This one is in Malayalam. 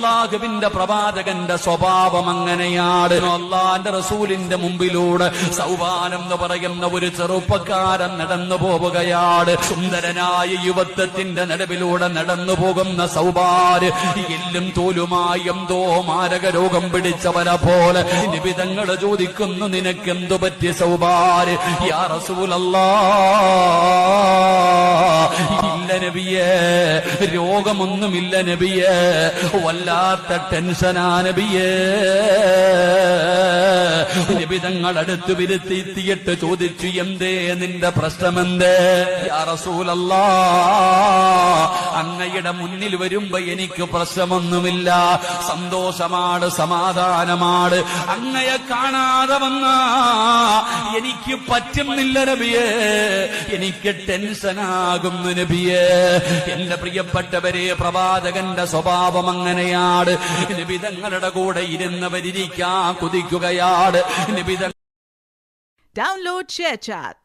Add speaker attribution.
Speaker 1: അള്ളാഹുവിന്റെ പ്രവാചകന്റെ സ്വഭാവം അങ്ങനെയാണ്. അള്ളാന്റെ റസൂലിന്റെ മുമ്പിലൂടെ സൗബാൻ എന്ന് പറയുന്ന ഒരു ചെറുപ്പക്കാരൻ നടന്നു പോവുകയാണ്. സുന്ദരനായ യുവത്വത്തിന്റെ നടുവിലൂടെ നടന്നു പോകുന്ന സൗബാൻ എല്ലും തോലുമായി എന്തോ മാരക രോഗം പിടിച്ചവനെ പോലെ നിബിതങ്ങൾ ചോദിക്കുന്നു, നിനക്കെന്തു പറ്റി സൗബാൻ? യാ റസൂലല്ലാഹ്, ഇല്ല നബിയേ, രോഗമൊന്നുമില്ല നബിയേ, വല്ലാത്ത ടെൻഷനാ നബിയേ. നിബിതങ്ങൾ അടുത്ത് വിരുത്തിയിട്ട് ചോദിച്ചു, എന്തേ നിന്റെ പ്രശ്നമെന്തേ? യാ റസൂലല്ലാഹ്, അങ്ങയുടെ മുന്നിൽ വരുമ്പോ എനിക്ക് പ്രശ്നമൊന്നുമില്ല, സന്തോഷമാണ്, സമാധാനമാണ്. അങ്ങയെ കാണാതെ വന്നാ എനിക്ക് പറ്റുന്നില്ല നബിയേ, എനിക്ക് ടെൻഷനാകുന്നു നബിയേ. എന്റെ പ്രിയപ്പെട്ടവരെ, പ്രവാചകന്റെ സ്വഭാവം അങ്ങനെയാണ്. നിബിതങ്ങളുടെ കൂടെ ഇരുന്നവരിയ്ക്കാൻ കുതിക്കുകയാണ്. നിബിത
Speaker 2: Download ShareChat.